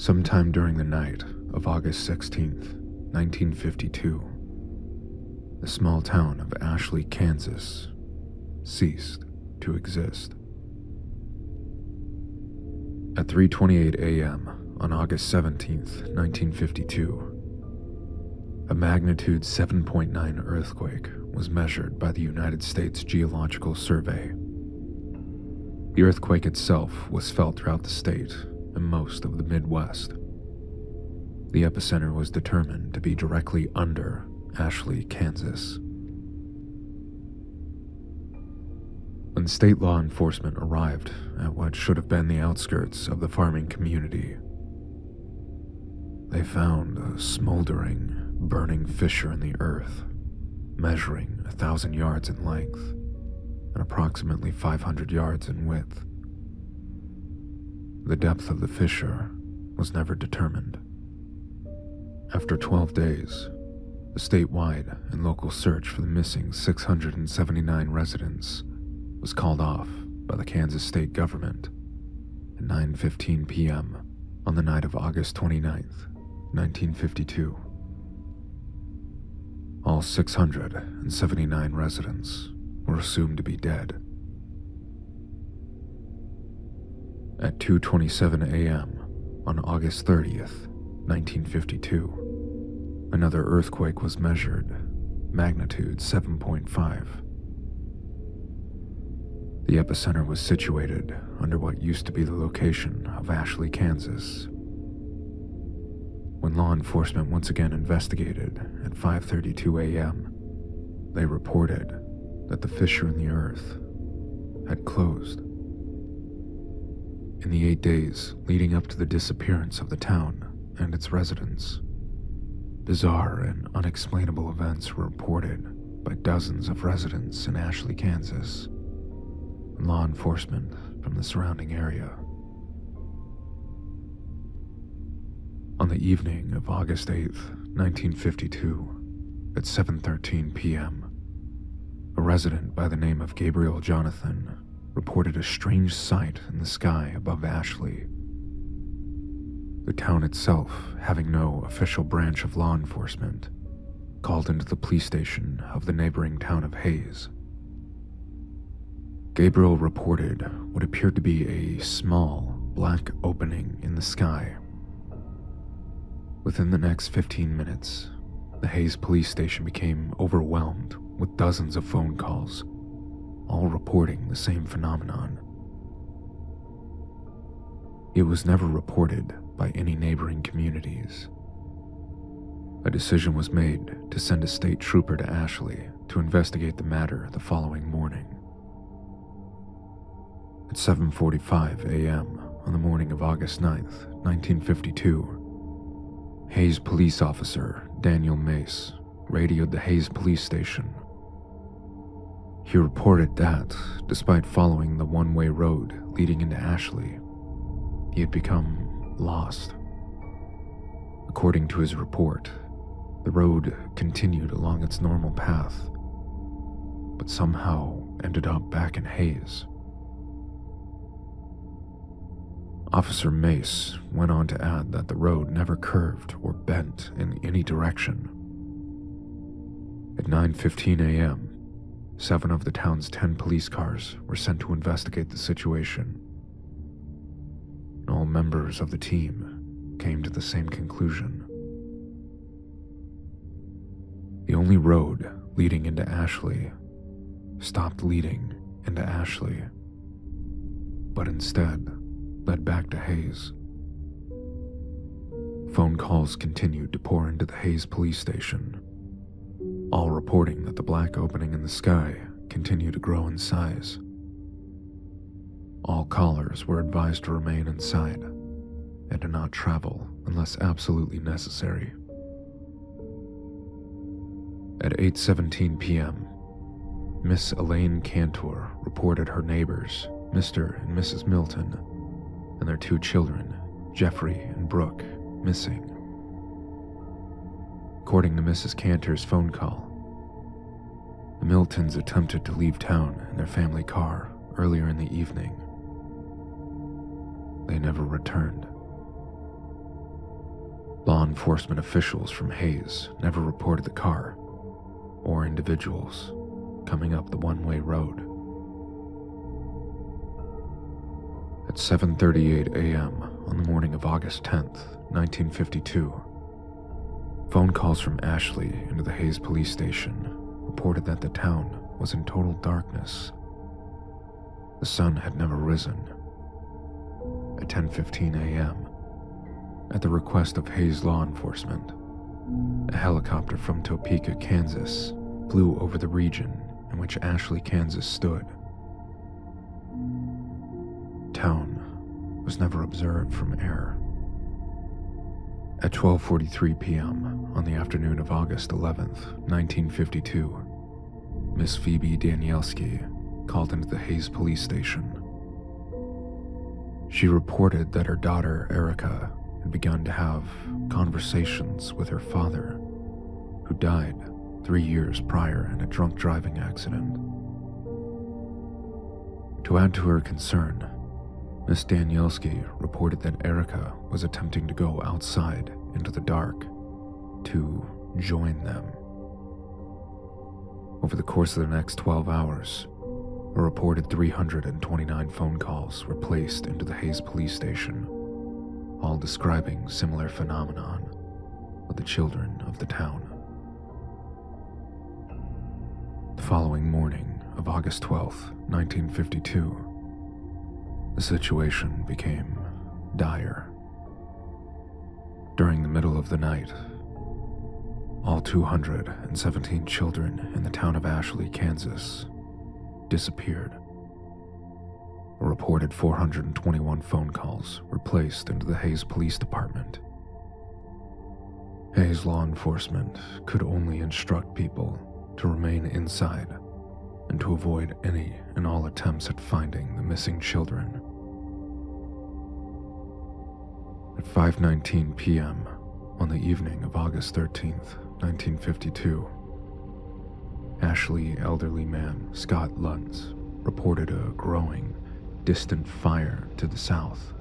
Sometime during the night of August 16th, 1952, the small town of Ashley, Kansas, ceased to exist. At 3:28 a.m. on August 17th, 1952, a magnitude 7.9 earthquake was measured by the United States Geological Survey. The earthquake itself was felt throughout the state and most of the Midwest. The epicenter was determined to be directly under Ashley, Kansas. When state law enforcement arrived at what should have been the outskirts of the farming community, they found a smoldering, burning fissure in the earth, measuring 1,000 yards in length and approximately 500 yards in width. The depth of the fissure was never determined. After 12 days, the statewide and local search for the missing 679 residents was called off by the Kansas state government at 9:15 p.m. on the night of August 29th, 1952. All 679 residents were assumed to be dead. At 2:27 a.m. on August 30th, 1952, another earthquake was measured, magnitude 7.5. The epicenter was situated under what used to be the location of Ashley, Kansas. When law enforcement once again investigated at 5:32 a.m., they reported that the fissure in the earth had closed. In the 8 days leading up to the disappearance of the town and its residents, bizarre and unexplainable events were reported by dozens of residents in Ashley, Kansas, and law enforcement from the surrounding area. On the evening of August 8th, 1952, at 7:13 p.m., a resident by the name of Gabriel Jonathan reported a strange sight in the sky above Ashley. The town itself, having no official branch of law enforcement, called into the police station of the neighboring town of Hayes. Gabriel reported what appeared to be a small, black opening in the sky. Within the next 15 minutes, the Hayes police station became overwhelmed with dozens of phone calls, all reporting the same phenomenon. It was never reported by any neighboring communities. A decision was made to send a state trooper to Ashley to investigate the matter the following morning. At 7:45 a.m. on the morning of August 9th, 1952, Hayes police officer Daniel Mace radioed the Hayes police station. He reported that, despite following the one-way road leading into Ashley, he had become lost. According to his report, the road continued along its normal path, but somehow ended up back in Hayes. Officer Mace went on to add that the road never curved or bent in any direction. At 9:15 a.m., 7 of the town's 10 police cars were sent to investigate the situation. All members of the team came to the same conclusion. The only road leading into Ashley stopped leading into Ashley, but instead led back to Hayes. Phone calls continued to pour into the Hayes police station, all reporting that the black opening in the sky continued to grow in size. All callers were advised to remain inside and to not travel unless absolutely necessary. At 8:17 p.m., Miss Elaine Cantor reported her neighbors, Mr. and Mrs. Milton, and their 2 children, Jeffrey and Brooke, missing. According to Mrs. Cantor's phone call, the Miltons attempted to leave town in their family car earlier in the evening. They never returned. Law enforcement officials from Hayes never reported the car or individuals coming up the one-way road. At 7:38 a.m. on the morning of August 10th, 1952, phone calls from Ashley into the Hayes police station reported that the town was in total darkness. The sun had never risen. At 10:15 a.m., at the request of Hayes law enforcement, a helicopter from Topeka, Kansas, flew over the region in which Ashley, Kansas stood. Town was never observed from air. At 12:43 p.m. on the afternoon of August 11th, 1952, Miss Phoebe Danielski called into the Hayes police station. She reported that her daughter, Erica, had begun to have conversations with her father, who died 3 years prior in a drunk driving accident. To add to her concern, Miss Danielski reported that Erica was attempting to go outside into the dark to join them. Over the course of the next 12 hours, a reported 329 phone calls were placed into the Hayes police station, all describing similar phenomenon with the children of the town. The following morning of August 12th, 1952, the situation became dire. During the middle of the night, all 217 children in the town of Ashley, Kansas, disappeared. A reported 421 phone calls were placed into the Hayes Police Department. Hayes law enforcement could only instruct people to remain inside and to avoid any and all attempts at finding the missing children. At 5:19 p.m. on the evening of August 13th, 1952, Ashley elderly man Scott Luntz reported a growing, distant fire to the south.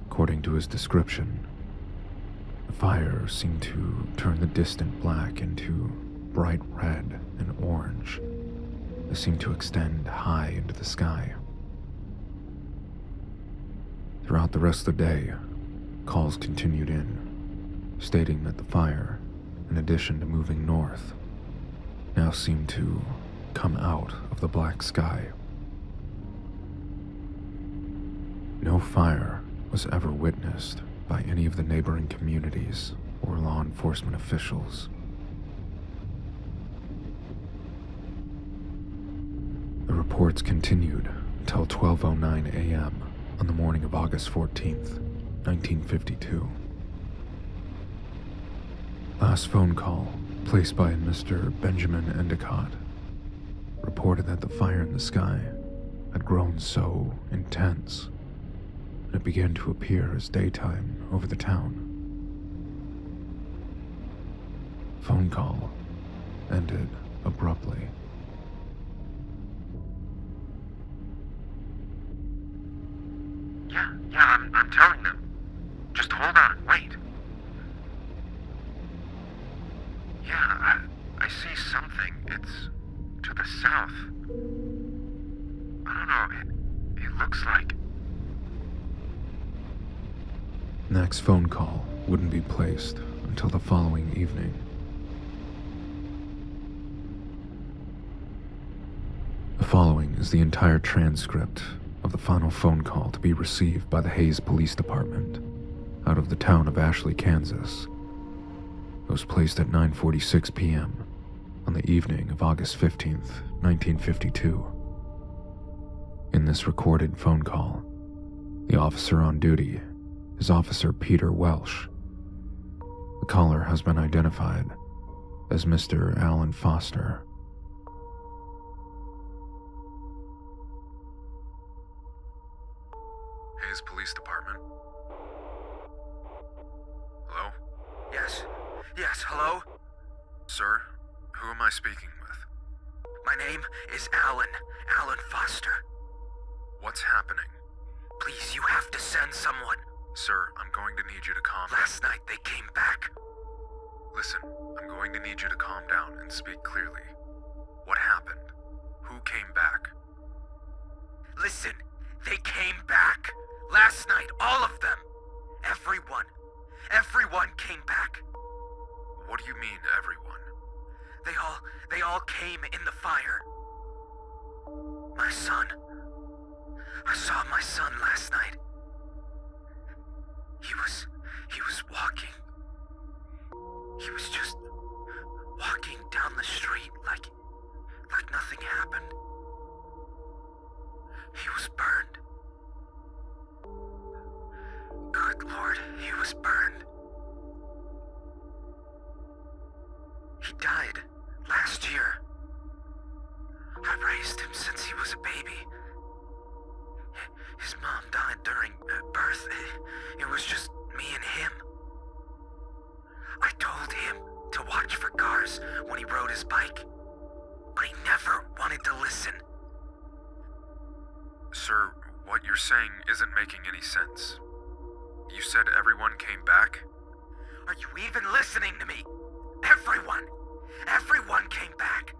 According to his description, the fire seemed to turn the distant black into bright red and orange. It seemed to extend high into the sky. Throughout the rest of the day, calls continued in, stating that the fire, in addition to moving north, now seemed to come out of the black sky. No fire was ever witnessed by any of the neighboring communities or law enforcement officials. The reports continued until 12:09 a.m. on the morning of August 14th, 1952. Last phone call, placed by Mr. Benjamin Endicott, reported that the fire in the sky had grown so intense that it began to appear as daytime over the town. Phone call ended abruptly. Yeah, I'm telling them. Just hold on, wait. Yeah, I see something. It's to the south. I don't know, it looks like... Next phone call wouldn't be placed until the following evening. The following is the entire transcript of the final phone call to be received by the Hayes Police Department out of the town of Ashley, Kansas. It was placed at 9:46 p.m. on the evening of August 15th, 1952. In this recorded phone call, the officer on duty is Officer Peter Welsh. The caller has been identified as Mr. Alan Foster. Hayes Police Department. Hello? Yes, hello? Sir, who am I speaking with? My name is Alan Foster. What's happening? Please, you have to send someone. Sir, I'm going to need you to calm down. Last night they came back. Listen, I'm going to need you to calm down and speak clearly. What happened? Who came back? Listen, they came back. Last night, all of them. Everyone. Everyone came back. What do you mean, everyone? They all came in the fire. My son. I saw my son last night. He was walking. He was just walking down the street like nothing happened. He was burned. Good Lord, he was burned. He died last year. I raised him since he was a baby. His mom died during birth. It was just me and him. I told him to watch for cars when he rode his bike, but he never wanted to listen. Sir, what you're saying isn't making any sense. You said everyone came back? Are you even listening to me? Everyone! Everyone came back!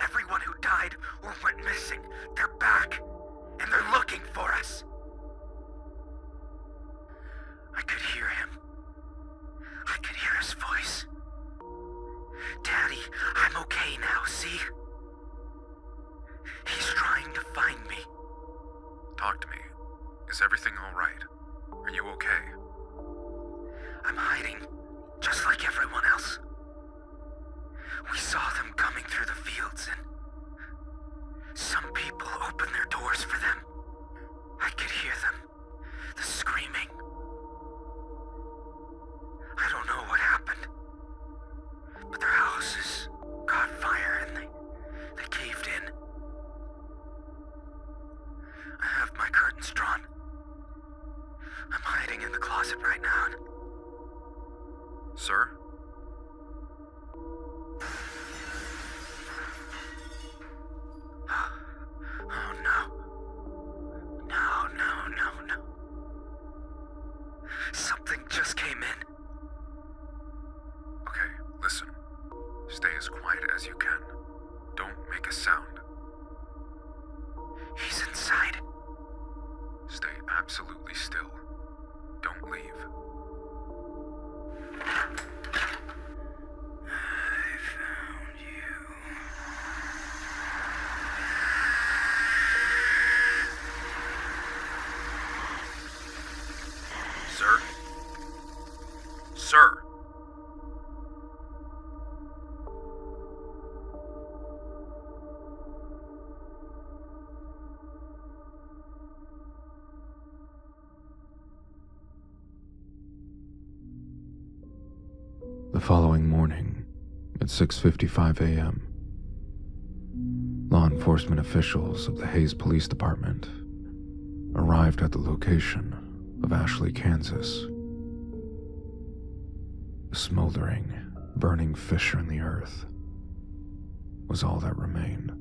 Everyone who died or went missing, they're back! And they're looking for us! I could hear him. I could hear his voice. Daddy, I'm okay now, see? He's trying to find me. Talk to me. Is everything all right? Are you okay? I'm hiding, just like everyone else. We saw them coming through the fields, and some people opened their doors for them. I could hear them, the screaming. I don't know what happened, but their houses caught fire and they caved in. I have my curtains drawn. I'm hiding in the closet right now. Sir? Oh no. No. Something just came in. Okay, listen. Stay as quiet as you can. Don't make a sound. He's inside. Stay absolutely still. Don't leave. I found you. Sir? Sir! The following morning, at 6:55 a.m., law enforcement officials of the Hays Police Department arrived at the location of Ashley, Kansas. A smoldering, burning fissure in the earth was all that remained.